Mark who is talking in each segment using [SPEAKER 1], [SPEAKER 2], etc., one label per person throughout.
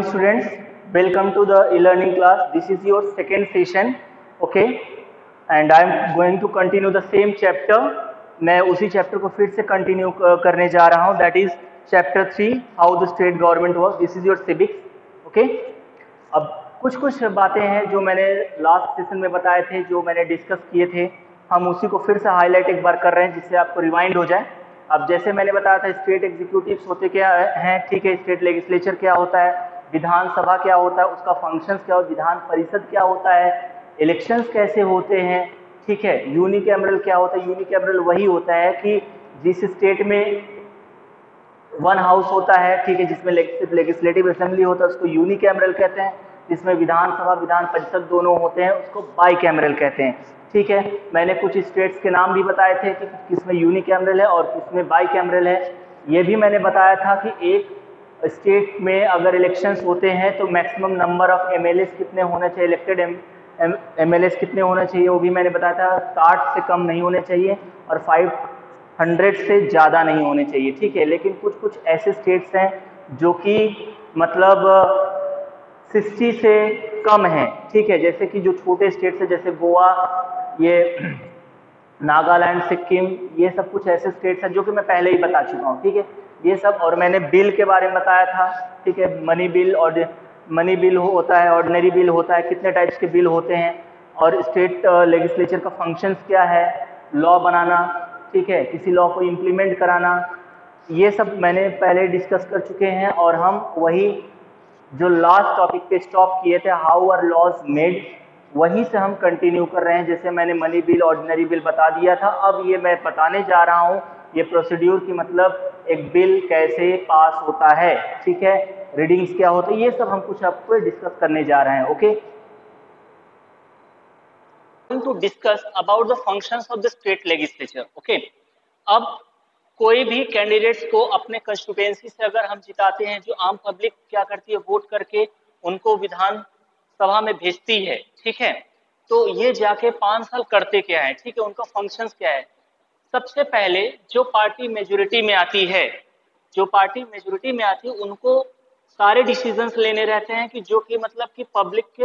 [SPEAKER 1] students, welcome to the e-learning class. This is your second session, okay? And I am going to continue the same chapter. मैं उसी chapter को फिर से continue करने जा रहा हूँ. That is chapter 3, how the state government works. This is your civics, okay? अब कुछ बातें हैं जो मैंने लास्ट सेशन में बताए थे, जो मैंने डिस्कस किए थे, हम उसी को फिर से हाईलाइट एक बार कर रहे हैं जिससे आपको रिवाइंड हो जाए. अब जैसे मैंने बताया था, स्टेट एग्जीक्यूटिव्स होते क्या हैं, ठीक है, स्टेट लेजिस्लेचर क्या होता है, विधानसभा क्या होता है, उसका फंक्शंस क्या होता है, विधान परिषद क्या होता है, इलेक्शंस कैसे होते हैं, ठीक है, यूनिकैमरल क्या होता है. यूनिकैमरल वही होता है कि जिस स्टेट में वन हाउस होता है, ठीक है, जिसमें लेजिस्लेटिव असेंबली होता है उसको यूनिकैमरल कहते हैं. जिसमें विधानसभा विधान परिषद दोनों होते हैं उसको बाईकैमरल कहते हैं. ठीक है, मैंने कुछ स्टेट्स के नाम भी बताए थे कि किसमें यूनिकैमरल है और किसमें बाईकैमरल है. ये भी मैंने बताया था कि एक स्टेट में अगर इलेक्शंस होते हैं तो मैक्सिमम नंबर ऑफ एमएलएस कितने होने चाहिए, इलेक्टेड एमएलएस कितने होने चाहिए, वो भी मैंने बताया था. 60 से कम नहीं होने चाहिए और 500 से ज़्यादा नहीं होने चाहिए. ठीक है, लेकिन कुछ ऐसे स्टेट्स हैं जो कि मतलब 60 से कम है. ठीक है, जैसे कि जो छोटे स्टेट्स हैं जैसे गोवा, ये नागालैंड, सिक्किम, ये सब कुछ ऐसे स्टेट्स हैं जो कि मैं पहले ही बता चुका हूँ. ठीक है, ये सब. और मैंने बिल के बारे में बताया था. ठीक है, मनी बिल होता है, ऑर्डिनरी बिल होता है, कितने टाइप्स के बिल होते हैं, और स्टेट लेजिस्लेचर का फंक्शंस क्या है, लॉ बनाना, ठीक है, किसी लॉ को इम्प्लीमेंट कराना, ये सब मैंने पहले डिस्कस कर चुके हैं. और हम वही जो लास्ट टॉपिक पे स्टॉप किए थे, हाउ आर लॉज मेड, वहीं से हम कंटिन्यू कर रहे हैं. जैसे मैंने मनी बिल, ऑर्डिनरी बिल बता दिया था, अब ये मैं बताने जा रहा हूँ ये प्रोसीड्यूर की, मतलब एक बिल कैसे पास होता है. ठीक है, रीडिंग्स क्या होता है, ये सब हम कुछ आपको डिस्कस करने जा रहे हैं. Okay, to discuss about the functions of the state legislature. Okay, अब कोई भी कैंडिडेट्स को अपने कंस्टिट्यूएंसी से अगर हम जिताते हैं, जो आम पब्लिक क्या करती है, वोट करके उनको विधान सभा में भेजती है. ठीक है, तो ये जाके 5 साल करते क्या है, ठीक है, उनका फंक्शंस क्या है. सबसे पहले जो पार्टी मेजोरिटी में आती है, उनको सारे डिसीजंस लेने रहते हैं कि जो कि मतलब कि पब्लिक के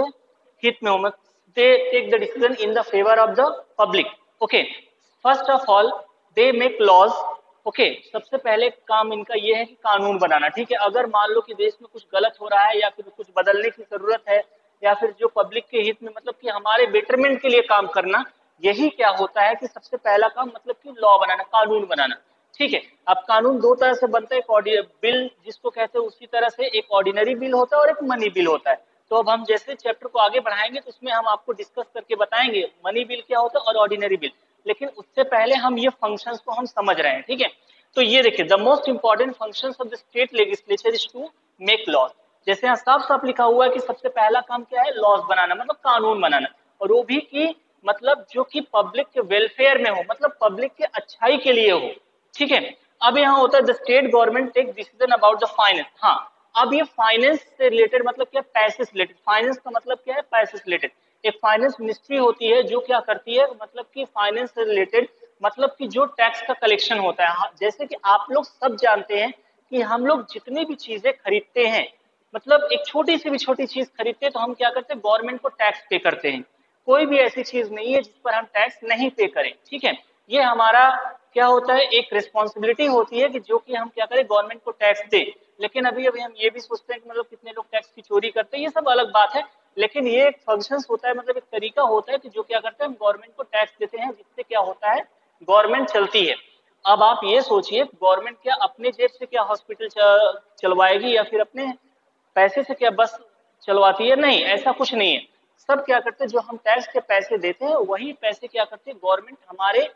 [SPEAKER 1] हित में हो. They take the decision in the favour of the public. Okay, first of all they make laws. Okay, सबसे पहले काम इनका ये है कि कानून बनाना. ठीक है, अगर मान लो कि देश में कुछ गलत हो रहा है या फिर कुछ बदलने की जरूरत है, या फिर जो पब्लिक के हित में मतलब कि हमारे बेटरमेंट के लिए काम करना, यही क्या होता है कि सबसे पहला काम मतलब कि लॉ बनाना, कानून बनाना. ठीक है, अब कानून दो तरह से बनता है, एक बिल जिसको कहते हैं, उसी तरह से एक ऑर्डिनरी बिल होता है और एक मनी बिल होता है. तो अब हम जैसे चैप्टर को आगे बढ़ाएंगे तो उसमें हम आपको डिस्कस करके बताएंगे मनी बिल क्या होता है और ऑर्डिनरी बिल. लेकिन उससे पहले हम ये फंक्शंस को हम समझ रहे हैं. ठीक है, तो ये देखिए, the most important functions of the state legislature is to make laws. जैसे यहाँ साफ साफ लिखा हुआ है कि सबसे पहला काम क्या है, लॉज बनाना, मतलब कानून बनाना, और वो भी कि मतलब जो कि पब्लिक के वेलफेयर में हो, मतलब पब्लिक के अच्छाई के लिए हो. ठीक है, अब यहाँ होता है the state government take decision about the finance. हाँ, अब ये फाइनेंस से रिलेटेड मतलब क्या, पैसे से रिलेटेड. फाइनेंस का मतलब क्या है, पैसे से रिलेटेड. एक फाइनेंस मिनिस्ट्री होती है जो क्या करती है, मतलब कि फाइनेंस से रिलेटेड, मतलब कि जो टैक्स का कलेक्शन होता है. जैसे कि आप लोग सब जानते हैं कि हम लोग जितनी भी चीजें खरीदते हैं, मतलब एक छोटी से भी छोटी चीज खरीदते हैं तो हम क्या करते हैं, गवर्नमेंट को टैक्स पे करते हैं. कोई भी ऐसी चीज नहीं है जिस पर हम टैक्स नहीं पे करें. ठीक है, ये हमारा क्या होता है, एक रिस्पॉन्सिबिलिटी होती है कि जो कि हम क्या करें, गवर्नमेंट को टैक्स दे. लेकिन अभी हम ये भी सोचते हैं कि मतलब कितने लोग टैक्स की चोरी करते हैं, ये सब अलग बात है. लेकिन ये एक फंक्शंस होता है, मतलब एक तरीका होता है कि जो क्या करते हैं, हम गवर्नमेंट को टैक्स देते हैं, जिससे क्या होता है, गवर्नमेंट चलती है. अब आप ये सोचिए, गवर्नमेंट क्या अपने जेब से क्या हॉस्पिटल चलवाएगी या फिर अपने पैसे से क्या बस चलवाती है? नहीं, ऐसा कुछ नहीं है. सब क्या करते हैं, जो हम टैक्स के पैसे देते हैं वही पैसे क्या करते हैं, गवर्नमेंट हमारे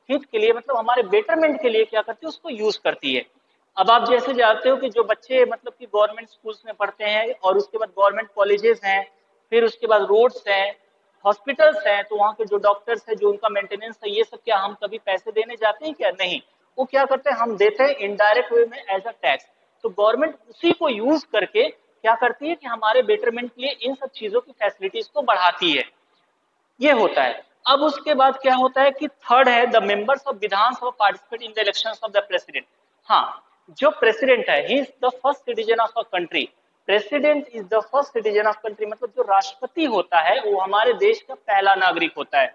[SPEAKER 1] हित के लिए, मतलब हमारे बेटरमेंट के लिए क्या करती है, उसको यूज करती है. अब आप जैसे जानते हो कि जो बच्चे मतलब कि गवर्नमेंट स्कूल्स में पढ़ते हैं और उसके बाद गवर्नमेंट कॉलेजेस हैं, फिर उसके बाद रोड्स हैं, हॉस्पिटल्स हैं, तो वहाँ के जो डॉक्टर्स हैं, जो उनका मेंटेनेंस है, ये सब क्या हम कभी पैसे देने जाते हैं क्या? नहीं, वो क्या करते हैं, हम देते हैं इनडायरेक्ट वे में एज अ टैक्स. तो गवर्नमेंट उसी को यूज करके क्या करती है कि हमारे बेटरमेंट के लिए इन सब चीजों की फैसिलिटीज को बढ़ाती है. ये होता है. अब उसके बाद क्या होता है कि थर्ड है, the members of Vidhan Sabha participate in the elections of the president. हाँ, जो प्रेसिडेंट है, he is the first citizen of a country. President is the first citizen of country, मतलब जो राष्ट्रपति होता है वो हमारे देश का पहला नागरिक होता है।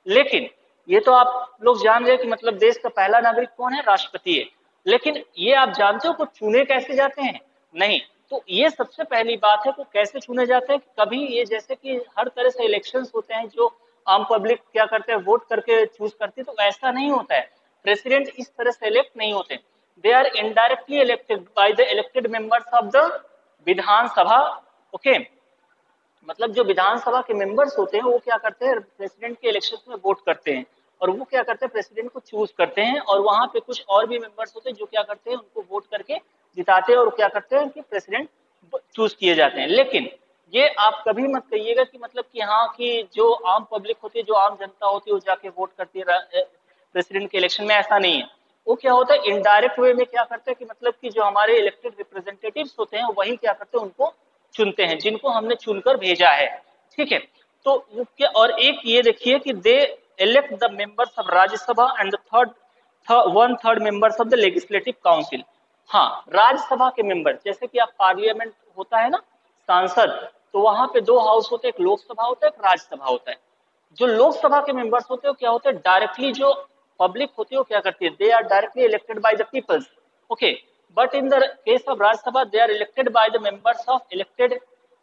[SPEAKER 1] लेकिन ये तो आप लोग जान रहे हैं कि मतलब देश का पहला नागरिक कौन है, राष्ट्रपति है। लेकिन ये आप जानते हो को चुने कैसे जाते हैं? नहीं। तो ये सबसे पहली बात है को कैसे चुने जाते हैं। कभी ये जैसे कि हर तरह से इलेक्शंस होते हैं जो आम पब्लिक क्या करते हैं, वोट करके चूज करती है, तो ऐसा नहीं होता है। प्रेसिडेंट इस तरह से इलेक्ट नहीं होते, they are indirectly elected by the elected members of the Vidhansabha. Okay, मतलब जो विधानसभा के मेंबर्स होते हैं वो क्या करते हैं, प्रेसिडेंट के इलेक्शन में वोट करते हैं और वो क्या करते हैं, प्रेसिडेंट को चूज करते हैं। और वहां पे कुछ और भी मेंबर्स होते हैं जो क्या करते हैं, उनको वोट करके जिताते हैं और क्या करते हैं कि प्रेसिडेंट चूज किए जाते हैं। लेकिन ये आप कभी मत कहिएगा कि मतलब कि हाँ कि जो आम पब्लिक होती है, जो आम जनता होती है वो जाके वोट करती है प्रेसिडेंट के इलेक्शन में, ऐसा नहीं है। वो क्या होता है, इनडायरेक्ट वे में क्या करते हैं कि मतलब कि जो हमारे इलेक्टेड रिप्रेजेंटेटिव्स होते हैं वही क्या करते हैं, उनको चुनते हैं, जिनको हमने चुनकर भेजा है। ठीक है, तो वो क्या, और एक ये देखिए कि they elect the members of Rajya Sabha and the one third members of the legislative council. हाँ, राज्यसभा के मेंबर, जैसे कि आप पार्लियामेंट होता है ना, सांसद, तो वहां पे दो हाउस होते हैं, एक लोकसभा होता है, एक राज्यसभा होता है। जो लोकसभा के मेंबर्स होते हैं क्या होते हैं, डायरेक्टली जो पब्लिक होती है वो क्या करती है, they are directly elected by the peoples. Okay, but in the case of Rajyasabha they are elected by the members of elected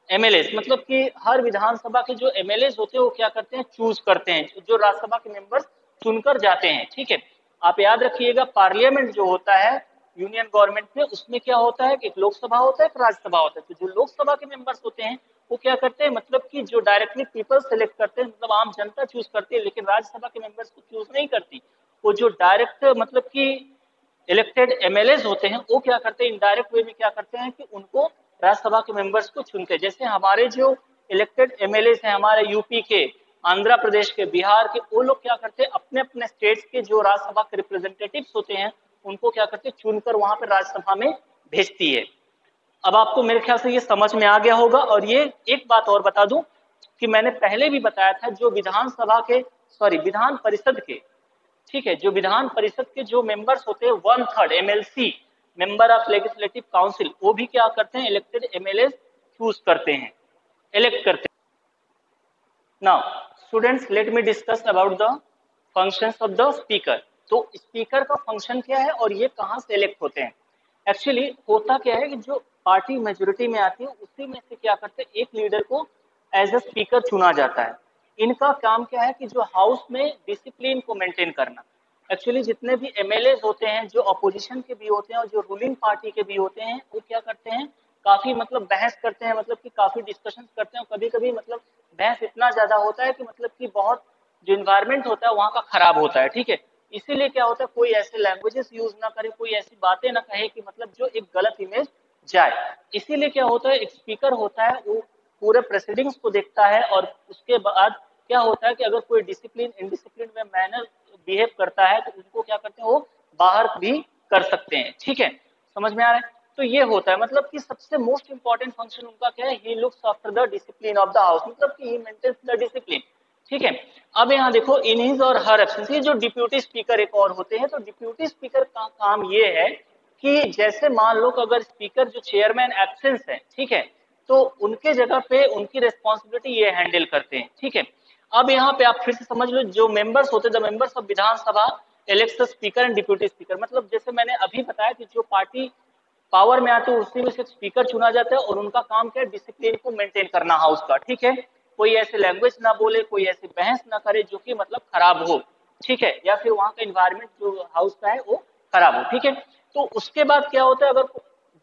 [SPEAKER 1] MLA, मतलब कि हर विधानसभा के जो एमएलए होते हैं वो क्या करते हैं, चूज करते हैं, जो राज्यसभा के मेंबर्स चुनकर जाते हैं। ठीक है, आप याद रखिएगा पार्लियामेंट जो होता है यूनियन गवर्नमेंट में, उसमें क्या होता है कि एक लोकसभा होता है, एक राज्यसभा होता है। तो जो लोकसभा के मेंबर्स होते हैं वो क्या करते हैं, मतलब कि जो डायरेक्टली पीपल सेलेक्ट करते हैं, मतलब आम जनता चूज करती है, लेकिन राज्यसभा के मेंबर्स को चूज नहीं करती। वो जो डायरेक्ट मतलब कि इलेक्टेड एमएलए होते हैं वो क्या करते हैं, इनडायरेक्ट वे में क्या करते हैं कि उनको राज्यसभा के मेंबर्स को चुनते हैं। जैसे हमारे जो इलेक्टेड एमएलए हैं हमारे यूपी के, आंध्र प्रदेश के, बिहार के, वो लोग क्या करते हैं अपने अपने स्टेट्स के जो राज्यसभा के रिप्रेजेंटेटिव्स होते हैं उनको क्या करते हैं, चुनकर वहां पर राज्यसभा में भेजती है। अब आपको मेरे ख्याल से ये समझ में आ गया होगा। और ये एक बात और बता दूं कि मैंने पहले भी बताया था, जो विधानसभा के विधान परिषद के, ठीक है, जो विधान परिषद के जो मेंबर्स होते हैं 1/3 MLC, member of legislative council, वो भी क्या करते हैं, इलेक्टेड एमएलए चूज करते हैं, इलेक्ट करते हैं। Now students, let me discuss about the functions of the speaker. तो स्पीकर का फंक्शन क्या है और ये कहाँ से इलेक्ट होते हैं। एक्चुअली होता क्या है कि जो पार्टी मेजोरिटी में आती है उसी में से क्या करते हैं, एक लीडर को एज अ स्पीकर चुना जाता है। इनका काम क्या है कि जो हाउस में डिसिप्लिन को मेंटेन करना। एक्चुअली जितने भी एमएलए होते हैं, जो अपोजिशन के भी होते हैं और जो रूलिंग पार्टी के भी होते हैं, वो क्या करते हैं, काफी मतलब बहस करते हैं, मतलब कि काफी डिस्कशन करते हैं। कभी कभी मतलब बहस इतना ज्यादा होता है कि मतलब कि बहुत जो इन्वायरमेंट होता है वहाँ का खराब होता है। ठीक है, इसीलिए क्या होता है, कोई ऐसे लैंग्वेजेस यूज ना करे, कोई ऐसी बातें ना कहे कि मतलब जो एक गलत इमेज जाए। इसीलिए क्या होता है, एक स्पीकर होता है वो पूरे प्रेसिडिंग्स को देखता है और उसके बाद क्या होता है कि अगर कोई डिसिप्लिन इनडिसिप्लिन में मैनर बिहेव करता है तो उनको क्या करते हैं, वो बाहर भी कर सकते हैं। ठीक है, समझ में आ रहा है। तो ये होता है, मतलब कि सबसे मोस्ट इंपॉर्टेंट फंक्शन उनका क्या है, he looks after the discipline of the house, मतलब कि ही मेंटेन्स द डिसिप्लिन। ठीक है, अब यहाँ देखो इन हिज और हर एब्सेंस, ये जो डिप्यूटी स्पीकर एक और होते हैं, तो डिप्यूटी स्पीकर का काम ये है कि जैसे मान लो कि अगर स्पीकर जो चेयरमैन एब्सेंस है, ठीक है, तो उनके जगह पे उनकी रिस्पॉन्सिबिलिटी ये हैंडल करते हैं। ठीक है, अब यहाँ पे आप फिर से समझ लो, जो मेंबर्स होते हैं the members of Vidhan Sabha elect speaker and deputy speaker, मतलब जैसे मैंने अभी बताया कि जो पार्टी पावर में आती है उसी में से स्पीकर चुना जाता है और उनका काम क्या है, डिसिप्लिन को मेंटेन करना हाउस का। ठीक है, कोई ऐसे लैंग्वेज ना बोले, कोई ऐसी बहस ना करे जो कि मतलब खराब हो। ठीक है, या फिर वहां का इन्वायरमेंट जो हाउस का है वो खराब हो। ठीक है, तो उसके बाद क्या होता है, अगर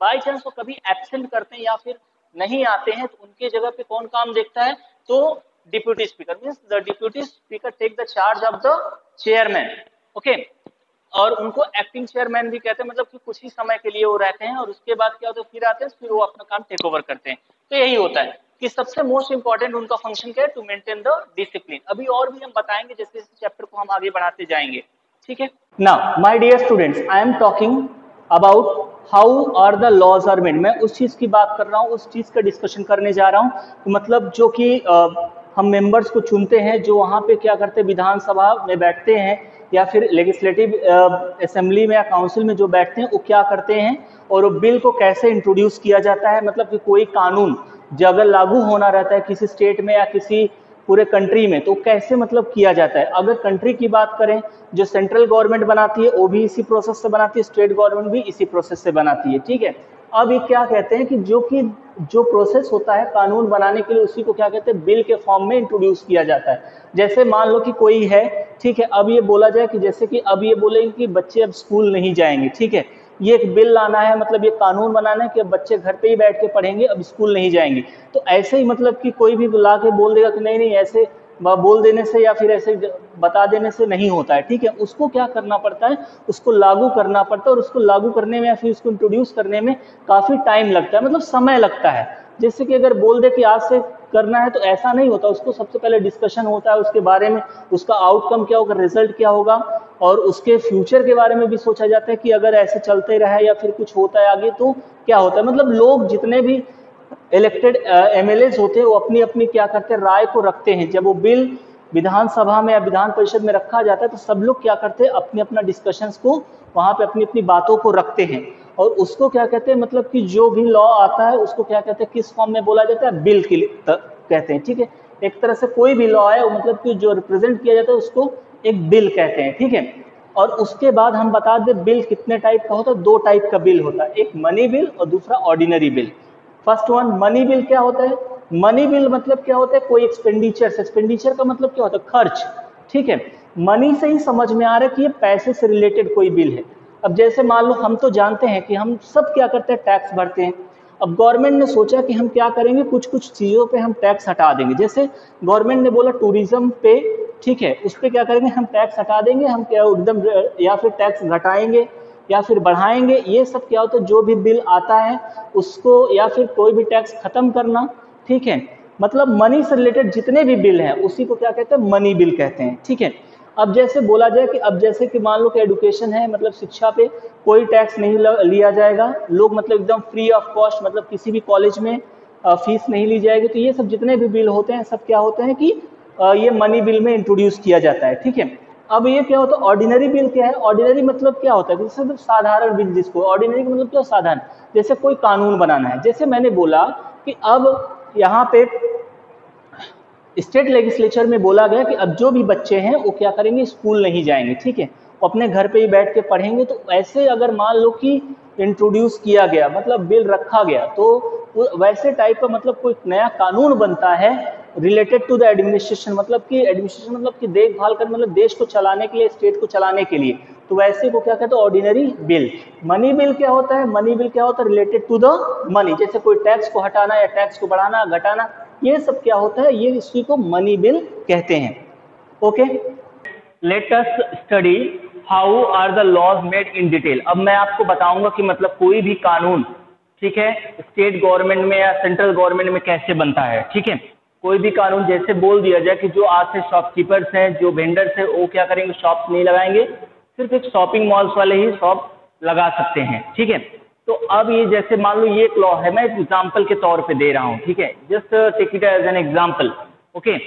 [SPEAKER 1] बाई चांस वो कभी एब्सेंट करते हैं या फिर नहीं आते हैं तो उनके जगह पे कौन काम देखता है, तो deputy speaker, means the deputy speaker take the charge of the chairman. Okay, और उनको एक्टिंग चेयरमैन भी कहते हैं, मतलब कि कुछ ही समय के लिए वो रहते हैं और उसके बाद क्या होता है, फिर आते हैं, फिर वो अपना काम टेक ओवर करते हैं। तो यही होता है कि सबसे मोस्ट इंपॉर्टेंट उनका फंक्शन क्या है, टू मेंटेन द डिसिप्लिन। अभी और भी हम बताएंगे जैसे इस चैप्टर को हम आगे बढ़ाते जाएंगे। ठीक है, now my dear students, I am talking about how are the laws are made. मैं उस चीज की बात कर रहा हूँ, उस चीज का डिस्कशन करने जा रहा हूँ। मतलब जो कि हम मेंबर्स को चुनते हैं, जो वहां पे क्या करते हैं, विधानसभा में बैठते हैं, या फिर लेजिस्लेटिव असेंबली में या काउंसिल में जो बैठते हैं वो क्या करते हैं और वो बिल को कैसे इंट्रोड्यूस किया जाता है। मतलब कि कोई कानून जो अगर लागू होना रहता है किसी स्टेट में या किसी पूरे कंट्री में तो कैसे मतलब किया जाता है। अगर कंट्री की बात करें, जो सेंट्रल गवर्नमेंट बनाती है वो भी इसी प्रोसेस से बनाती है, स्टेट गवर्नमेंट भी इसी प्रोसेस से बनाती है, ठीक है। अब ये क्या कहते हैं कि जो प्रोसेस होता है कानून बनाने के लिए उसी को क्या कहते हैं, बिल के फॉर्म में इंट्रोड्यूस किया जाता है। जैसे मान लो कि कोई है, ठीक है, अब ये बोला जाए कि जैसे कि अब ये बोलेंगे कि बच्चे अब स्कूल नहीं जाएंगे, ठीक है, ये एक बिल लाना है, मतलब ये कानून बनाना है कि अब बच्चे घर पे ही बैठ के पढ़ेंगे, अब स्कूल नहीं जाएंगे। तो ऐसे ही मतलब कि कोई भी ला के बोल देगा कि नहीं नहीं ऐसे बोल देने से या फिर ऐसे बता देने से नहीं होता है, ठीक है। उसको क्या करना पड़ता है, उसको लागू करना पड़ता है और उसको लागू करने में या फिर उसको इंट्रोड्यूस करने में काफ़ी टाइम लगता है, मतलब समय लगता है। जैसे कि अगर बोल दे कि आज से करना है तो ऐसा नहीं होता, उसको सबसे पहले डिस्कशन होता है उसके बारे में, उसका आउटकम क्या होगा, रिजल्ट क्या होगा, और उसके फ्यूचर के बारे में भी सोचा जाता है कि अगर ऐसे चलते रहे या फिर कुछ होता है आगे तो क्या होता है। मतलब लोग जितने भी इलेक्टेड एमएलएज होते हैं वो अपनी अपनी क्या करते हैं, राय को रखते हैं। जब वो बिल विधानसभा में या विधान परिषद में रखा जाता है तो सब लोग क्या करते हैं, अपने अपना डिस्कशंस को वहां पे अपनी अपनी बातों को रखते हैं और उसको क्या कहते हैं, मतलब कि जो भी लॉ आता है उसको क्या कहते हैं, किस फॉर्म में बोला जाता है, बिल के कहते हैं, ठीक है। एक तरह से कोई भी लॉ है मतलब कि जो रिप्रेजेंट किया जाता है उसको एक बिल कहते हैं, ठीक है। और उसके बाद हम बता दें बिल कितने टाइप का होता है, दो टाइप का बिल होता है, एक मनी बिल और दूसरा ordinary bill. First one money bill क्या होता है, मनी बिल मतलब क्या होता है, कोई एक्सपेंडिचर का मतलब क्या होता है, खर्च, ठीक है। मनी से ही समझ में आ रहा है कि ये पैसे से रिलेटेड कोई बिल है। अब जैसे मान लो हम तो जानते हैं कि हम सब क्या करते हैं, टैक्स भरते हैं। अब गवर्नमेंट ने सोचा कि हम क्या करेंगे, कुछ कुछ चीज़ों पे हम टैक्स हटा देंगे। जैसे गवर्नमेंट ने बोला टूरिज्म पे, ठीक है, उस पर क्या करेंगे, हम टैक्स हटा देंगे, हम क्या एकदम, या फिर टैक्स घटाएंगे या फिर बढ़ाएंगे। ये सब क्या होता है, जो भी बिल आता है उसको, या फिर कोई भी टैक्स खत्म करना, ठीक है। मतलब मनी से रिलेटेड जितने भी बिल हैं उसी को क्या कहते हैं, मनी बिल कहते हैं, ठीक है। अब जैसे बोला जाए कि अब जैसे कि मान लो कि एडुकेशन है, मतलब शिक्षा पे कोई टैक्स नहीं लिया जाएगा, लोग मतलब एकदम फ्री ऑफ कॉस्ट, मतलब किसी भी कॉलेज में फीस नहीं ली जाएगी। तो ये सब जितने भी बिल होते हैं सब क्या होते हैं कि ये मनी बिल में इंट्रोड्यूस किया जाता है, ठीक है। अब ये क्या होता है, ऑर्डिनरी बिल क्या है, ऑर्डिनरी मतलब क्या होता है, जैसे साधारण बिल, जिसको ऑर्डिनरी का मतलब क्या, साधारण। जैसे कोई कानून बनाना है, जैसे मैंने बोला कि अब यहाँ पे स्टेट लेजिस्लेचर में बोला गया कि अब जो भी बच्चे हैं वो क्या करेंगे, स्कूल नहीं जाएंगे, ठीक है, वो अपने घर पे ही बैठ के पढ़ेंगे। तो ऐसे अगर मान लो कि इंट्रोड्यूस किया गया, मतलब बिल रखा गया, तो वैसे टाइप का मतलब कोई नया कानून बनता है रिलेटेड टू द एडमिनिस्ट्रेशन, मतलब कि एडमिनिस्ट्रेशन मतलब कि देखभाल कर, मतलब देश को चलाने के लिए, स्टेट को चलाने के लिए। तो वैसे को क्या कहते हैं, ऑर्डिनरी बिल। मनी बिल क्या होता है, मनी बिल क्या होता है, रिलेटेड टू द मनी, जैसे कोई टैक्स को हटाना या टैक्स को बढ़ाना घटाना, ये सब क्या होता है, ये इसी को मनी बिल कहते हैं। Okay, let us study how are the laws made in detail. अब मैं आपको बताऊंगा कि मतलब कोई भी कानून, ठीक है, स्टेट गवर्नमेंट में या सेंट्रल गवर्नमेंट में कैसे बनता है, ठीक है। कोई भी कानून जैसे बोल दिया जाए कि जो आज से शॉपकीपर्स हैं, जो वेंडर्स हैं, वो क्या करेंगे, शॉप्स नहीं लगाएंगे, सिर्फ एक शॉपिंग मॉल्स वाले ही शॉप लगा सकते हैं, ठीक है। तो अब ये जैसे मान लो ये एक लॉ है, मैं एग्जाम्पल के तौर पे दे रहा हूँ, ठीक है, just take it as an example, okay.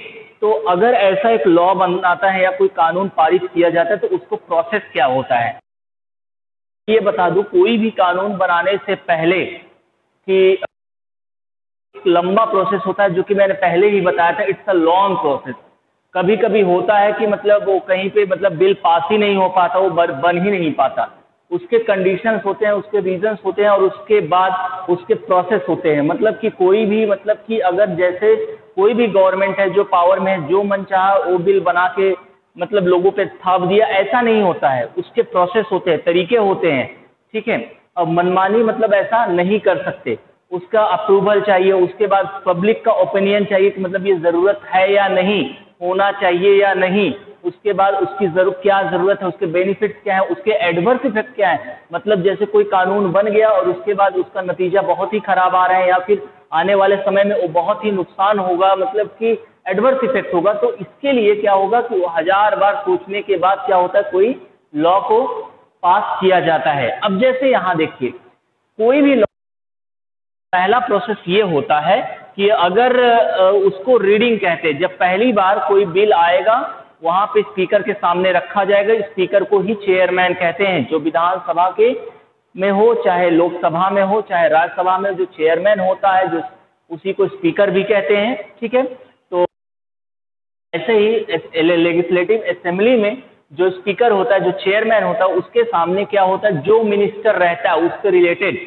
[SPEAKER 1] तो अगर ऐसा एक लॉ बनाता है या कोई कानून पारित किया जाता है तो उसको प्रोसेस क्या होता है, ये बता दूं। कोई भी कानून बनाने से पहले कि एक लंबा प्रोसेस होता है, जो कि मैंने पहले ही बताया था, इट्स अ लॉन्ग प्रोसेस। कभी कभी होता है कि मतलब वो कहीं पे मतलब बिल पास ही नहीं हो पाता, वो बन ही नहीं पाता, उसके कंडीशंस होते हैं, उसके रीजंस होते हैं और उसके बाद उसके प्रोसेस होते हैं। मतलब कि कोई भी, मतलब कि अगर जैसे कोई भी गवर्नमेंट है जो पावर में है, जो मन चाहा वो बिल बना के मतलब लोगों पे थाप दिया, ऐसा नहीं होता है। उसके प्रोसेस होते हैं, तरीके होते हैं, ठीक है। अब मनमानी मतलब ऐसा नहीं कर सकते, उसका अप्रूवल चाहिए, उसके बाद पब्लिक का ओपिनियन चाहिए कि मतलब ये ज़रूरत है या नहीं, होना चाहिए या नहीं, उसके बाद उसकी क्या ज़रूरत है, उसके बेनिफिट्स क्या है, उसके एडवर्स इफेक्ट क्या है। मतलब जैसे कोई कानून बन गया और उसके बाद उसका नतीजा बहुत ही खराब आ रहा है या फिर आने वाले समय में वो बहुत ही नुकसान होगा, मतलब कि एडवर्स इफेक्ट होगा, तो इसके लिए क्या होगा कि वो 1000 बार सोचने के बाद क्या होता है, कोई लॉ को पास किया जाता है। अब जैसे यहाँ देखिए, कोई भी लॉ, पहला प्रोसेस ये होता है कि अगर उसको रीडिंग कहते हैं, जब पहली बार कोई बिल आएगा
[SPEAKER 2] वहां पे स्पीकर के सामने रखा जाएगा। स्पीकर को ही चेयरमैन कहते हैं। जो विधानसभा के में हो, चाहे लोकसभा में हो, चाहे राज्यसभा में, जो चेयरमैन होता है, जो उसी को स्पीकर भी कहते हैं। ठीक है, तो ऐसे ही लेजिस्लेटिव असेंबली में जो स्पीकर होता है, जो चेयरमैन होता है, उसके सामने क्या होता है, जो मिनिस्टर रहता है उससे रिलेटेड,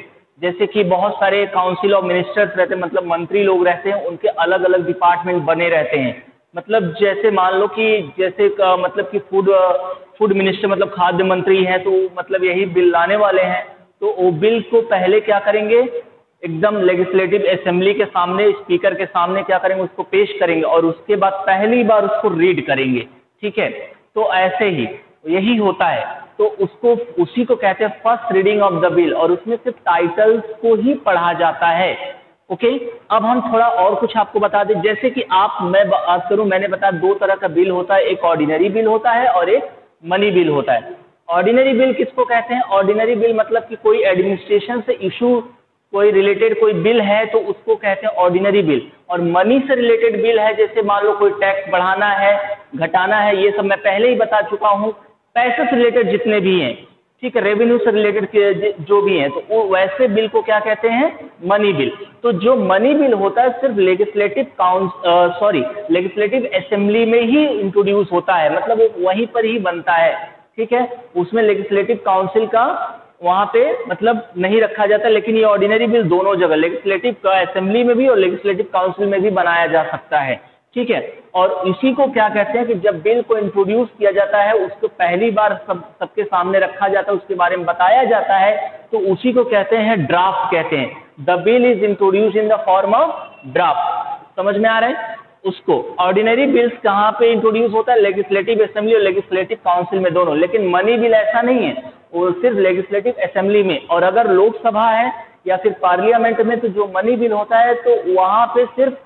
[SPEAKER 2] जैसे कि बहुत सारे काउंसिल ऑफ मिनिस्टर्स रहते हैं, मतलब मंत्री लोग रहते हैं, उनके अलग अलग डिपार्टमेंट बने रहते हैं। मतलब जैसे मान लो कि जैसे मतलब कि फूड मिनिस्टर मतलब खाद्य मंत्री हैं, तो मतलब यही बिल लाने वाले हैं, तो वो बिल को पहले क्या करेंगे, एकदम लेजिस्लेटिव असेंबली के सामने, स्पीकर के सामने क्या करेंगे, उसको पेश करेंगे और उसके बाद पहली बार उसको रीड करेंगे। ठीक है, तो ऐसे ही यही होता है। तो उसको उसी को कहते हैं first reading of the bill, और उसमें सिर्फ टाइटल्स को ही पढ़ा जाता है। ओके, अब हम थोड़ा और कुछ आपको बता दें। जैसे कि मैं बात करूं, मैंने बताया दो तरह का बिल होता है, एक ऑर्डिनरी बिल होता है और एक मनी बिल होता है। ऑर्डिनरी बिल किसको कहते हैं? ऑर्डिनरी बिल मतलब कि कोई एडमिनिस्ट्रेशन से इशू कोई रिलेटेड कोई बिल है तो उसको कहते हैं ऑर्डिनरी बिल। और मनी से रिलेटेड बिल है, जैसे मान लो कोई टैक्स बढ़ाना है, घटाना है, ये सब मैं पहले ही बता चुका हूँ। पैसे से रिलेटेड जितने भी हैं, ठीक है, रेवेन्यू से रिलेटेड जो भी हैं, तो वो वैसे बिल को क्या कहते हैं? Money bill. तो जो मनी बिल होता है सिर्फ लेजिस्लेटिव असेंबली में ही इंट्रोड्यूस होता है, मतलब वो वहीं पर ही बनता है। ठीक है, उसमें लेजिस्लेटिव काउंसिल का वहां पे मतलब नहीं रखा जाता। लेकिन ये ऑर्डिनरी बिल दोनों जगह, लेजिस्लेटिव असेंबली में भी और लेजिस्लेटिव काउंसिल में भी बनाया जा सकता है। ठीक है, और इसी को क्या कहते हैं कि जब बिल को इंट्रोड्यूस किया जाता है, उसको पहली बार सबके सामने रखा जाता है, उसके बारे में बताया जाता है, तो उसी को कहते हैं ड्राफ्ट कहते हैं। The bill is introduce in the form of draft. समझ में आ रहा है? उसको ऑर्डिनरी बिल्स कहाँ पे इंट्रोड्यूस होता है? लेजिस्लेटिव असेंबली और लेजिस्लेटिव काउंसिल में, दोनों। लेकिन मनी बिल ऐसा नहीं है, वो सिर्फ लेजिस्लेटिव असेंबली में। और अगर लोकसभा है या फिर पार्लियामेंट में, तो जो मनी बिल होता है तो वहां पे सिर्फ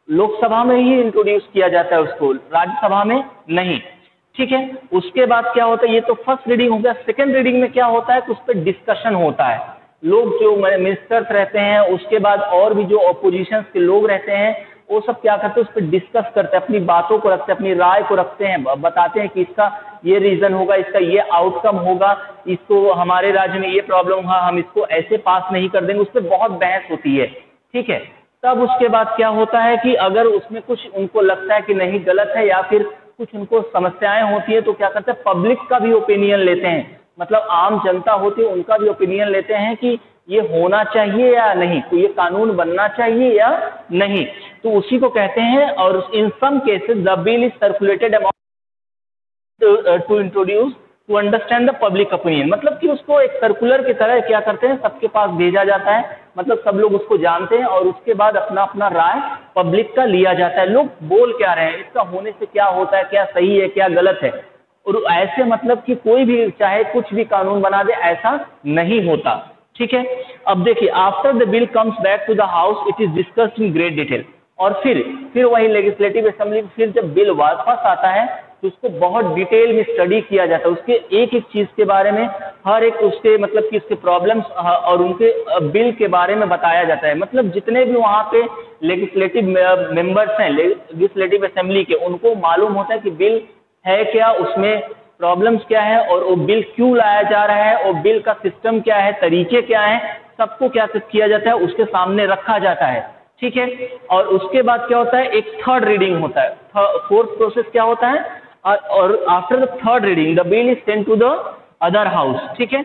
[SPEAKER 2] लोकसभा में ही इंट्रोड्यूस किया जाता है उसको, राज्यसभा में नहीं। ठीक है, उसके बाद क्या होता है, ये तो फर्स्ट रीडिंग हो गया। सेकंड रीडिंग में क्या होता है कि उस पर डिस्कशन होता है। लोग जो मिनिस्टर्स रहते हैं, उसके बाद और भी जो अपोजिशन के लोग रहते हैं, वो सब क्या करते हैं, उस पर डिस्कस करते हैं, अपनी बातों को रखते हैं, अपनी राय को रखते हैं, बताते हैं कि इसका ये रीजन होगा, इसका ये आउटकम होगा, इसको हमारे राज्य में ये प्रॉब्लम हुआ, हम इसको ऐसे पास नहीं कर देंगे। उस पर बहुत बहस होती है। ठीक है, तब उसके बाद क्या होता है कि अगर उसमें कुछ उनको लगता है कि नहीं गलत है, या फिर कुछ उनको समस्याएं होती है, तो क्या करते हैं, पब्लिक का भी ओपिनियन लेते हैं। मतलब आम जनता होती है, उनका भी ओपिनियन लेते हैं कि ये होना चाहिए या नहीं, तो ये कानून बनना चाहिए या नहीं। तो उसी को कहते हैं। और in some cases the bill is circulated among to introduce to understand the public opinion. मतलब कि उसको एक सर्कुलर की तरह क्या करते हैं, सबके पास भेजा जाता है, मतलब सब लोग उसको जानते हैं, और उसके बाद अपना अपना राय पब्लिक का लिया जाता है। लोग बोल क्या रहे हैं, इसका होने से क्या होता है, क्या सही है, क्या गलत है। और ऐसे मतलब कि कोई भी चाहे कुछ भी कानून बना दे, ऐसा नहीं होता। ठीक है, अब देखिए, after the bill comes back to the house it is discussed in great detail. और फिर वही लेजिस्लेटिव असेंबली, फिर जब बिल वापस आता है तो उसको बहुत डिटेल में स्टडी किया जाता है, उसके एक एक चीज के बारे में, हर एक उसके मतलब कि उसके प्रॉब्लम्स और उनके बिल के बारे में बताया जाता है। मतलब जितने भी वहाँ पे लेजिस्लेटिव मेंबर्स हैं लेजिस्लेटिव असेंबली के, उनको मालूम होता है कि बिल है क्या, उसमें प्रॉब्लम्स क्या है, और वो बिल क्यों लाया जा रहा है, और बिल का सिस्टम क्या है, तरीके क्या है, सबको क्या किया जाता है, उसके सामने रखा जाता है। ठीक है, और उसके बाद क्या होता है, एक थर्ड रीडिंग होता है। फोर्थ प्रोसेस क्या होता है, और after the third reading the bill is sent to the other house. ठीक है,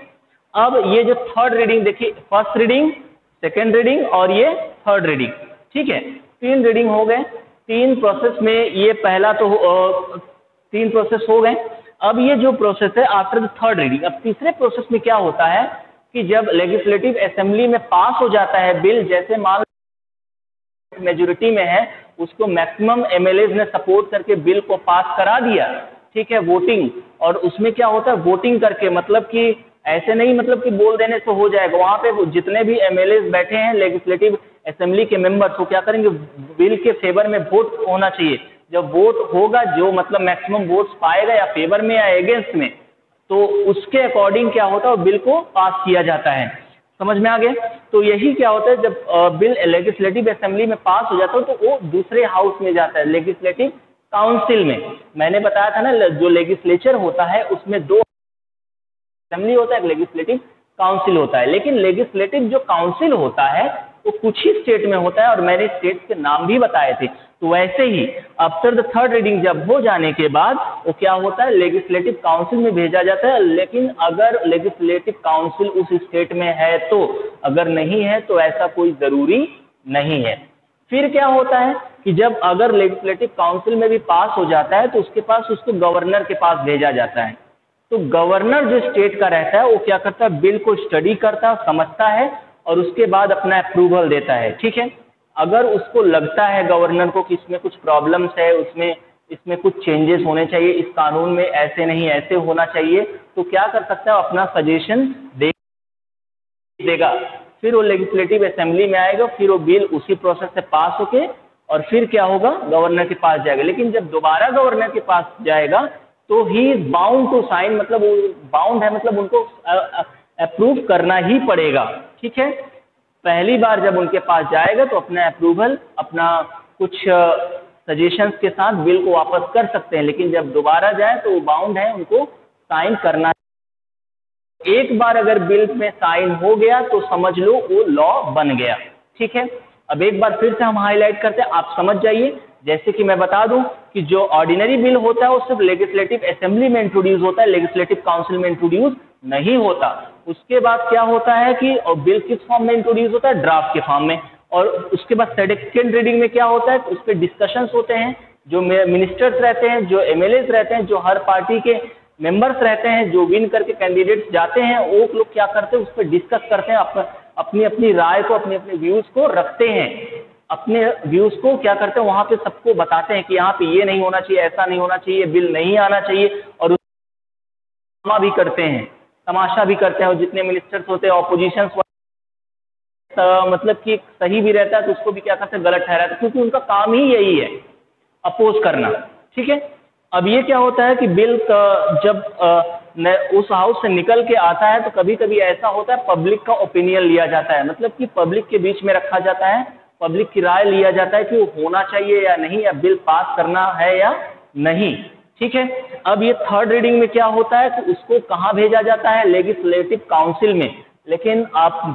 [SPEAKER 2] अब ये जो थर्ड रीडिंग देखिए, फर्स्ट रीडिंग, सेकेंड रीडिंग और ये थर्ड रीडिंग। ठीक है, 3 रीडिंग हो गए। 3 प्रोसेस में ये पहला तो 3 प्रोसेस हो गए। अब ये जो प्रोसेस है आफ्टर द थर्ड रीडिंग, अब तीसरे प्रोसेस में क्या होता है कि जब लेजिस्लेटिव असेंबली में पास हो जाता है बिल, जैसे मान मेजोरिटी में है, उसको मैक्सिमम एमएलए ने सपोर्ट करके बिल को पास करा दिया। ठीक है, वोटिंग, और उसमें क्या होता है, वोटिंग करके, मतलब कि ऐसे नहीं मतलब कि बोल देने से हो जाएगा। वहां पे जितने भी एमएलए बैठे हैं लेजिस्लेटिव असेंबली के मेंबर्स, वो क्या करेंगे, बिल के फेवर में वोट होना चाहिए। जब वोट होगा, जो मतलब मैक्सिमम वोट्स पाएगा या फेवर में या अगेंस्ट में, तो उसके अकॉर्डिंग क्या होता है, बिल को पास किया जाता है। समझ में आ गया? तो यही क्या होता है, जब बिल लेजिस्लेटिव असेंबली में पास हो जाता है तो वो दूसरे हाउस में जाता है, लेजिस्लेटिव काउंसिल में। मैंने बताया था ना, जो लेजिस्लेचर होता है उसमें दो असेंबली होता है, एक लेजिस्लेटिव काउंसिल होता है। लेकिन लेजिस्लेटिव जो काउंसिल होता है वो कुछ ही स्टेट में होता है, और मैंने स्टेट के नाम भी बताए थे। तो वैसे ही आफ्टर द थर्ड रीडिंग जब हो जाने के बाद वो क्या होता है, लेजिस्लेटिव काउंसिल में भेजा जाता है। लेकिन अगर लेजिस्लेटिव काउंसिल उस स्टेट में है तो, अगर नहीं है तो ऐसा कोई जरूरी नहीं है। फिर क्या होता है कि जब अगर लेजिस्लेटिव काउंसिल में भी पास हो जाता है तो उसके पास, उसको गवर्नर के पास भेजा जाता है। तो गवर्नर जो स्टेट का रहता है वो क्या करता है, बिल को स्टडी करता है, समझता है, और उसके बाद अपना अप्रूवल देता है। ठीक है, अगर उसको लगता है गवर्नर को कि इसमें कुछ प्रॉब्लम्स है, इसमें कुछ चेंजेस होने चाहिए, इस कानून में ऐसे नहीं ऐसे होना चाहिए, तो क्या कर सकता है, अपना सजेशन देगा। फिर वो लेजिस्लेटिव असेंबली में आएगा, फिर वो बिल उसी प्रोसेस से पास होके और फिर क्या होगा, गवर्नर के पास जाएगा। लेकिन जब दोबारा गवर्नर के पास जाएगा तो he is bound to sign, मतलब वो बाउंड है, मतलब उनको अप्रूव करना ही पड़ेगा। ठीक है, पहली बार जब उनके पास जाएगा तो अपना अप्रूवल, अपना कुछ सजेशंस के साथ बिल को वापस कर सकते हैं। लेकिन जब दोबारा जाए तो वो बाउंड है, उनको साइन करना। एक बार अगर बिल में साइन हो गया तो समझ लो वो लॉ बन गया। ठीक है, अब एक बार फिर से हम हाईलाइट करते हैं, आप समझ जाइए। जैसे कि मैं बता दूं कि जो ऑर्डिनरी बिल होता है वो सिर्फ लेजिस्लेटिव असेंबली में इंट्रोड्यूस होता है, लेजिस्लेटिव काउंसिल में इंट्रोड्यूस नहीं होता। उसके बाद क्या होता है कि बिल किस फॉर्म में इंट्रोड्यूस होता है, ड्राफ्ट के फॉर्म में। और उसके बाद सेकंड रीडिंग में क्या होता है, उस पर डिस्कशंस होते हैं, जो मिनिस्टर्स रहते हैं, जो एमएलएस रहते हैं, जो हर पार्टी के मेंबर्स रहते हैं, जो विन करके कैंडिडेट्स जाते हैं, वो लोग क्या करते हैं, उस पर डिस्कस करते हैं, अपनी अपनी राय को, अपने अपने व्यूज को रखते हैं। अपने व्यूज को क्या करते हैं, वहां पे सबको बताते हैं कि यहाँ पे ये नहीं होना चाहिए, ऐसा नहीं होना चाहिए, बिल नहीं आना चाहिए। और भी करते हैं, तमाशा भी करते हैं, और जितने मिनिस्टर्स होते हैं ऑपोजिशन, मतलब कि सही भी रहता है तो उसको भी क्या करते हैं, गलत ठहराते हैं, क्योंकि उनका काम ही यही है, अपोज करना। ठीक है, अब ये क्या होता है कि बिल जब उस हाउस से निकल के आता है तो कभी कभी ऐसा होता है पब्लिक का ओपिनियन लिया जाता है, मतलब कि पब्लिक के बीच में रखा जाता है, पब्लिक की राय लिया जाता है कि वो होना चाहिए या नहीं, या बिल पास करना है या नहीं। ठीक है, अब ये थर्ड रीडिंग में क्या होता है कि उसको कहाँ भेजा जाता है, लेजिस्लेटिव काउंसिल में। लेकिन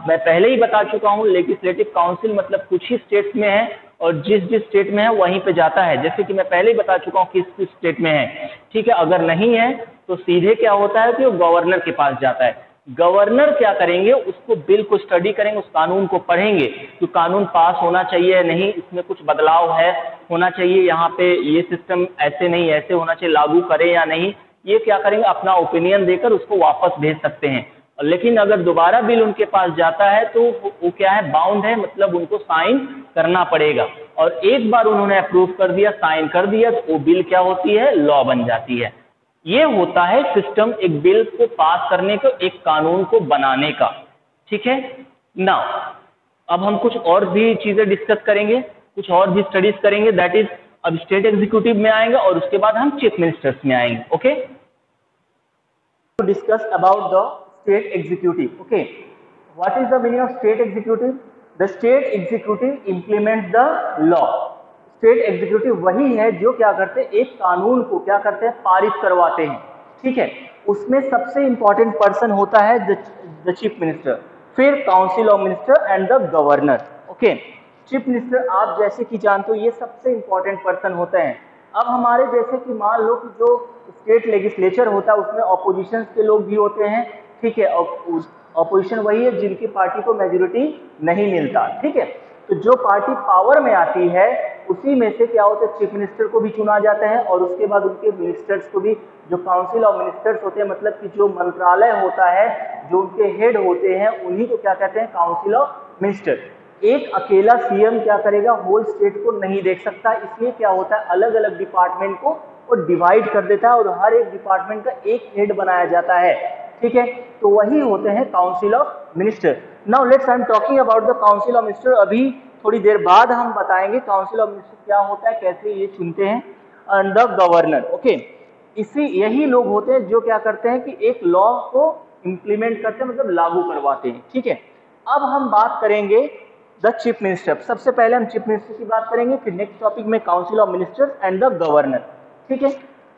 [SPEAKER 2] मैं पहले ही बता चुका हूँ, लेजिस्लेटिव काउंसिल मतलब कुछ ही स्टेट्स में है, और जिस जिस स्टेट में है वहीं पे जाता है। जैसे कि मैं पहले ही बता चुका हूँ किस किस स्टेट में है। ठीक है, अगर नहीं है तो सीधे क्या होता है कि वो गवर्नर के पास जाता है। गवर्नर क्या करेंगे, उसको बिल को स्टडी करेंगे, उस कानून को पढ़ेंगे कि कानून पास होना चाहिए या नहीं, इसमें कुछ बदलाव है, होना चाहिए, यहाँ पे ये सिस्टम ऐसे नहीं ऐसे होना चाहिए, लागू करें या नहीं। ये क्या करेंगे, अपना ओपिनियन देकर उसको वापस भेज सकते हैं। लेकिन अगर दोबारा बिल उनके पास जाता है तो वो क्या है, बाउंड है, मतलब उनको साइन करना पड़ेगा। और एक बार उन्होंने अप्रूव कर दिया, साइन कर दिया, तो वो बिल क्या होती है, लॉ बन जाती है। ये होता है सिस्टम एक बिल को पास करने का, एक कानून को बनाने का। ठीक है, नाउ अब हम कुछ और भी चीजें डिस्कस करेंगे, कुछ और भी स्टडीज करेंगे, दैट इज अब स्टेट एग्जीक्यूटिव में आएंगे और उसके बाद हम चीफ मिनिस्टर्स में आएंगे। Okay, to discuss about the state executive. Okay, what is the meaning of state executive? The state executive implements the law. State executive वही है जो क्या करते हैं, एक कानून को क्या करते हैं, पारित करवाते हैं। ठीक है, उसमें सबसे इंपॉर्टेंट पर्सन होता है द चीफ मिनिस्टर, फिर council of minister and the governor. Okay, chief minister आप जैसे कि जानते हो ये सबसे इंपॉर्टेंट पर्सन होते हैं। अब हमारे जैसे कि मान लो कि जो स्टेट लेजिस्लेचर होता है उसमें ऑपोजिशन के लोग भी होते हैं। ठीक है, ऑपोजिशन वही है जिनकी पार्टी को मेजोरिटी नहीं मिलता। ठीक है, तो जो पार्टी पावर में आती है उसी में से क्या होता है, चीफ मिनिस्टर को भी चुना जाता है, और उसके बाद उनके मिनिस्टर्स को भी, जो काउंसिल ऑफ मिनिस्टर्स होते हैं, मतलब कि जो मंत्रालय होता है, जो उनके हेड होते हैं, उन्हीं को क्या कहते हैं, काउंसिल ऑफ मिनिस्टर। एक अकेला सीएम क्या करेगा, होल स्टेट को नहीं देख सकता, इसलिए क्या होता है, अलग अलग डिपार्टमेंट को वो डिवाइड कर देता है और हर एक डिपार्टमेंट का एक हेड बनाया जाता है। ठीक है, तो वही होते हैं council of minister. Now let's I am talking about the council of minister. अभी थोड़ी देर बाद हम बताएंगे काउंसिल ऑफ मिनिस्टर क्या होता है, कैसे ये चुनते हैं, एंड द गवर्नर। ओके, यही लोग होते हैं जो क्या करते हैं कि एक लॉ को इंप्लीमेंट करते हैं, मतलब लागू करवाते हैं। ठीक है, अब हम बात करेंगे द चीफ मिनिस्टर। सबसे पहले हम चीफ मिनिस्टर की बात करेंगे, फिर नेक्स्ट टॉपिक में council of ministers and the governor. ठीक है,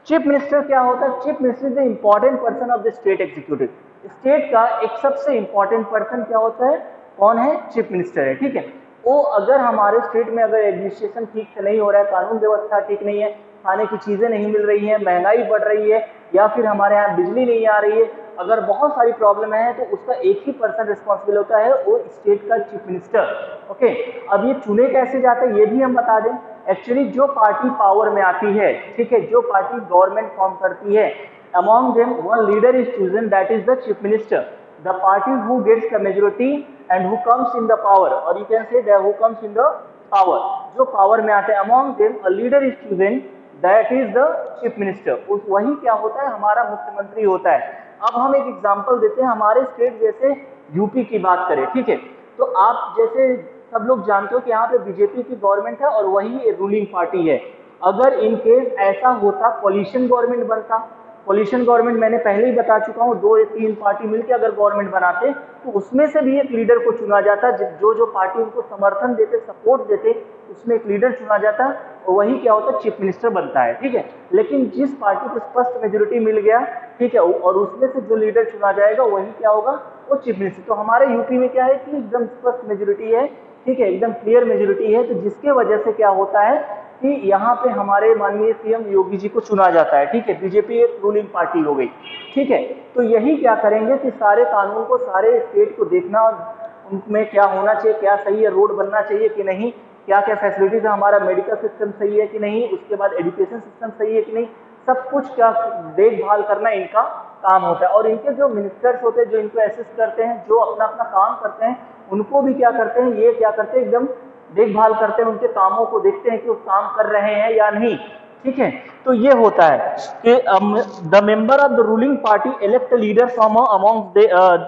[SPEAKER 2] चीफ मिनिस्टर क्या होता है? Chief minister is the important person of the state executive. State का एक सबसे इंपॉर्टेंट पर्सन क्या होता है? कौन है? चीफ मिनिस्टर है। ठीक है, वो अगर हमारे स्टेट में अगर एडमिनिस्ट्रेशन ठीक से नहीं हो रहा है, कानून व्यवस्था ठीक नहीं है, खाने की चीजें नहीं मिल रही हैं, महंगाई बढ़ रही है, या फिर हमारे यहाँ बिजली नहीं आ रही है, अगर बहुत सारी प्रॉब्लम है, तो उसका एक ही पर्सन रिस्पॉन्सिबल होता है, वो स्टेट का चीफ मिनिस्टर। ओके, अब ये चुने कैसे जाते हैं ये भी हम बता दें। एक्चुअली जो पार्टी पावर में आती है, ठीक है, जो पार्टी गवर्नमेंट फॉर्म करती है, among them one leader is chosen, that is the chief minister. The party who gets the majority and who comes in the power, और you can say that who comes in the power, जो power में आते हैं, among them a leader is chosen, that is the chief minister. वही क्या होता है? हमारा मुख्यमंत्री होता है। अब हम एक एग्जांपल देते हैं, हमारे स्टेट जैसे यूपी की बात करें, ठीक है, तो आप जैसे सब लोग जानते हो कि यहाँ पे बीजेपी की गवर्नमेंट है और वही रूलिंग पार्टी है। अगर इन केस ऐसा होता, कोलिशन गवर्नमेंट बनता, कोलिशन गवर्नमेंट मैंने पहले ही बता चुका हूँ, 2 या 3 पार्टी मिलकर अगर गवर्नमेंट बनाते तो उसमें से भी एक लीडर को चुना जाता, जो पार्टी उनको समर्थन देते, सपोर्ट देते, उसमें एक लीडर चुना जाता, और वही क्या होता है? चीफ मिनिस्टर बनता है। ठीक है, लेकिन जिस पार्टी को स्पष्ट मेजोरिटी मिल गया, ठीक है, और उसमें से जो लीडर चुना जाएगा वही क्या होगा? वो चीफ मिनिस्टर। तो हमारे यूपी में क्या है कि एकदम स्पष्ट मेजोरिटी है, ठीक है, एकदम क्लियर मेजोरिटी है, तो जिसके वजह से क्या होता है कि यहाँ पे हमारे माननीय सीएम योगी जी को चुना जाता है। ठीक है, बीजेपी एक रूलिंग पार्टी हो गई। ठीक है, तो यही क्या करेंगे कि सारे कानून को, सारे स्टेट को देखना, उनमें क्या होना चाहिए, क्या सही है, रोड बनना चाहिए कि नहीं, क्या क्या फैसिलिटीज है, हमारा मेडिकल सिस्टम सही है कि नहीं, उसके बाद एजुकेशन सिस्टम सही है कि नहीं, सब कुछ क्या देखभाल करना इनका काम होता है। और इनके जो मिनिस्टर्स होते हैं, जो इनको असिस्ट करते हैं, जो अपना अपना काम करते हैं, उनको भी क्या करते हैं, ये क्या करते हैं, एकदम देखभाल करते हैं, उनके कामों को देखते हैं कि वो काम कर रहे हैं या नहीं। ठीक है, तो ये होता है कि the member of the ruling party elect leader from among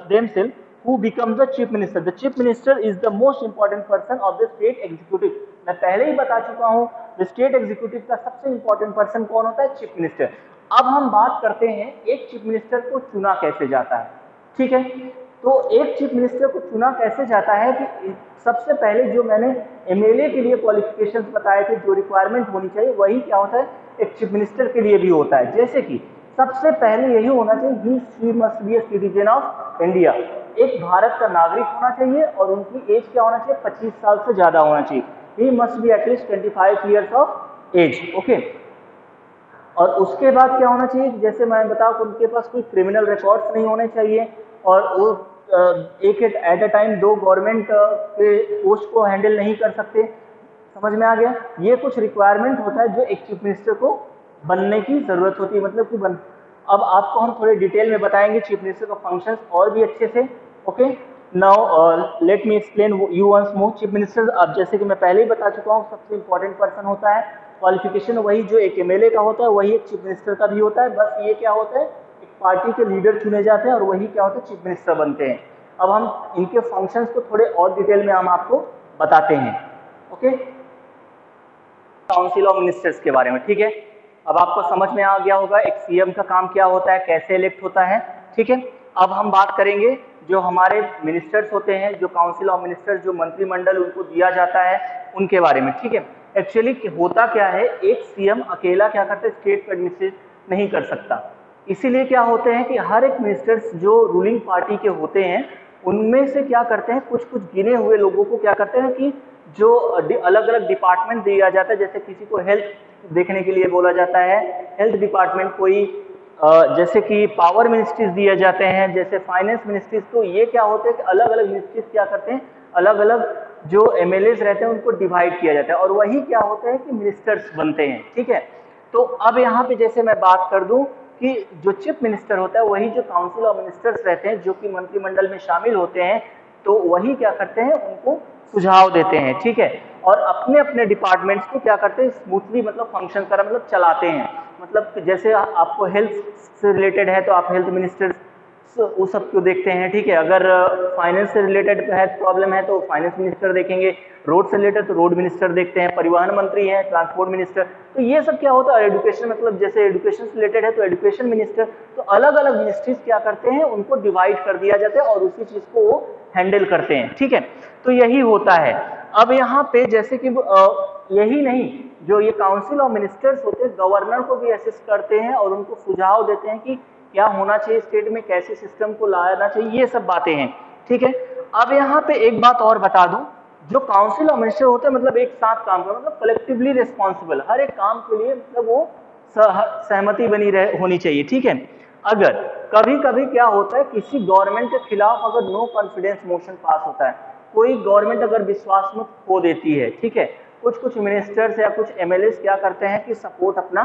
[SPEAKER 2] themselves who becomes the chief minister. The chief minister is the most important person of the state executive. मैं पहले ही बता चुका हूँ, the state executive का सबसे important person कौन होता है? chief minister. अब हम बात करते हैं एक chief minister को चुना कैसे जाता है। ठीक है, तो एक chief minister को चुना कैसे जाता है कि सबसे पहले जो मैंने MLA के लिए क्वालिफिकेशंस बताए थे, जो रिक्वायरमेंट होनी चाहिए, वही क्या होता है? एक chief minister के लिए भी होता है। जैसे कि सबसे पहले यही होना चाहिए, he must be a citizen of India, एक भारत का नागरिक होना चाहिए, और उनकी एज क्या होना चाहिए? 25 साल से ज्यादा होना चाहिए। He must be at least 25 years of age. Okay, और उसके बाद क्या होना चाहिए? जैसे मैं बताऊं, उनके पास कोई क्रिमिनल रिकॉर्ड्स नहीं होने चाहिए, और वो एक एट अ टाइम 2 गवर्नमेंट के पोस्ट को हैंडल नहीं कर सकते। समझ में आ गया? ये कुछ रिक्वायरमेंट होता है जो एक चीफ मिनिस्टर को बनने की जरूरत होती है, मतलब कि अब आपको हम थोड़े डिटेल में बताएंगे चीफ मिनिस्टर का फंक्शंस और भी अच्छे से। Okay, now let me explain you once more. Chief minister, अब जैसे कि मैं पहले ही बता चुका हूँ, सबसे इंपॉर्टेंट पर्सन होता है। क्वालिफिकेशन वही जो एक MLA का होता है, वही एक चीफ मिनिस्टर का भी होता है। बस ये क्या होता है, एक पार्टी के लीडर चुने जाते हैं और वही क्या होता है? चीफ मिनिस्टर बनते हैं। अब हम इनके फंक्शंस को थोड़े और डिटेल में हम आपको बताते हैं। ओके, काउंसिल ऑफ मिनिस्टर्स के बारे में। ठीक है, अब आपको समझ में आ गया होगा एक सीएम का काम क्या होता है, कैसे इलेक्ट होता है। ठीक है, अब हम बात करेंगे जो हमारे मिनिस्टर्स होते हैं, जो काउंसिल ऑफ मिनिस्टर्स, जो मंत्रिमंडल उनको दिया जाता है, उनके बारे में। ठीक है, एक्चुअली होता क्या है, एक सीएम अकेला क्या करता है? स्टेट को एडमिनिस्ट्रेट नहीं कर सकता। इसीलिए क्या होते हैं कि हर एक मिनिस्टर्स जो रूलिंग पार्टी के होते हैं, उनमें से क्या करते हैं, कुछ कुछ गिने हुए लोगों को क्या करते हैं कि जो अलग अलग डिपार्टमेंट दिया जाता है। जैसे किसी को हेल्थ देखने के लिए बोला जाता है, हेल्थ डिपार्टमेंट, कोई जैसे कि पावर मिनिस्ट्रीज दिए जाते हैं, जैसे फाइनेंस मिनिस्ट्रीज। तो ये क्या होते हैं कि अलग अलग मिनिस्ट्रीज क्या करते हैं, अलग अलग जो MLAs रहते हैं उनको डिवाइड किया जाता है, और वही क्या होता है कि मिनिस्टर्स बनते हैं। ठीक है, तो अब यहाँ पे जैसे मैं बात कर दूं कि जो चीफ मिनिस्टर होता है, वही जो काउंसिल ऑफ मिनिस्टर्स रहते हैं, जो कि मंत्रिमंडल में शामिल होते हैं, तो वही क्या करते हैं, उनको सुझाव देते हैं। ठीक है, और अपने अपने डिपार्टमेंट्स को क्या करते हैं, स्मूथली मतलब फंक्शन करा, मतलब चलाते हैं। मतलब जैसे आपको हेल्थ से रिलेटेड है तो आप हेल्थ मिनिस्टर उस सब को देखते हैं, ठीक है। अगर फाइनेंस से रिलेटेड है प्रॉब्लम है तो फाइनेंस मिनिस्टर देखेंगे, रोड से रिलेटेड तो रोड मिनिस्टर देखते हैं, परिवहन मंत्री है ट्रांसपोर्ट मिनिस्टर। तो ये सब क्या होता है, एजुकेशन मतलब जैसे एजुकेशन से रिलेटेड है तो एजुकेशन मिनिस्टर। तो अलग अलग मिनिस्ट्रीज क्या करते हैं, उनको डिवाइड कर दिया जाता है और उसी चीज को वो हैंडल करते हैं, ठीक है। तो यही होता है। अब यहाँ पे जैसे कि यही नहीं, जो ये काउंसिल ऑफ मिनिस्टर्स होते हैं गवर्नर को भी असिस्ट करते हैं और उनको सुझाव देते हैं कि क्या होना चाहिए स्टेट में, कैसे सिस्टम को लाना चाहिए, ये सब बातें हैं, ठीक है। अब यहाँ पे एक बात और बता दूं, जो काउंसिल ऑफ मिनिस्टर होते हैं मतलब एक साथ काम कर, मतलब कलेक्टिवली रिस्पॉन्सिबल, हर एक काम के लिए मतलब वो सहमति बनी होनी चाहिए, ठीक है। अगर कभी कभी क्या होता है, किसी गवर्नमेंट के खिलाफ अगर नो कॉन्फिडेंस मोशन पास होता है, कोई गवर्नमेंट अगर विश्वास मत खो देती है, ठीक है, कुछ मिनिस्टर्स या कुछ एमएलए क्या करते हैं कि सपोर्ट अपना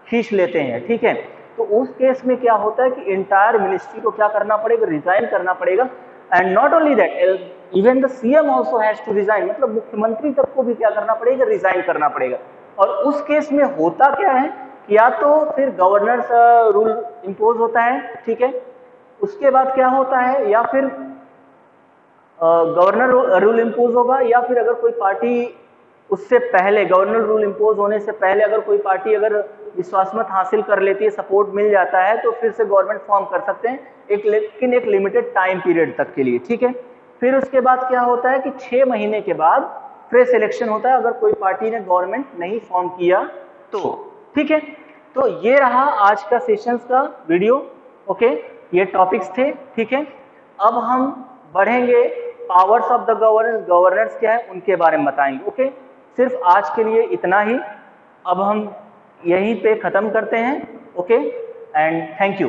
[SPEAKER 2] खींच लेते हैं, ठीक है। तो उस केस में क्या होता है कि इंटायर मिनिस्ट्री को क्या करना पड़ेगा, रिजाइन करना पड़ेगा। And not only that, even the CM also has to resign, मतलब मुख्यमंत्री तक को भी क्या करना पड़ेगा, रिजाइन करना पड़ेगा। और उस केस में होता क्या है, या तो फिर गवर्नर्स रूल इम्पोज होता है, ठीक है, उसके बाद क्या होता है, या फिर गवर्नर रूल इम्पोज होगा, या फिर अगर कोई पार्टी उससे पहले, गवर्नर रूल इम्पोज होने से पहले अगर कोई पार्टी अगर विश्वासमत हासिल कर लेती है, सपोर्ट मिल जाता है, तो फिर से गवर्नमेंट फॉर्म कर सकते हैं, लेकिन एक लिमिटेड टाइम पीरियड तक के लिए, ठीक है। फिर उसके बाद क्या होता है कि 6 महीने के बाद फ्रेश इलेक्शन होता है, अगर कोई पार्टी ने गवर्नमेंट नहीं फॉर्म किया तो, ठीक है। तो ये रहा आज का सेशंस का वीडियो, ओके, ये टॉपिक्स थे, ठीक है। अब हम बढ़ेंगे पावर्स ऑफ द गवर्नर्स क्या है उनके बारे में बताएंगे, ओके। सिर्फ आज के लिए इतना ही, अब हम यहीं पे ख़त्म करते हैं, ओके, एंड थैंक यू।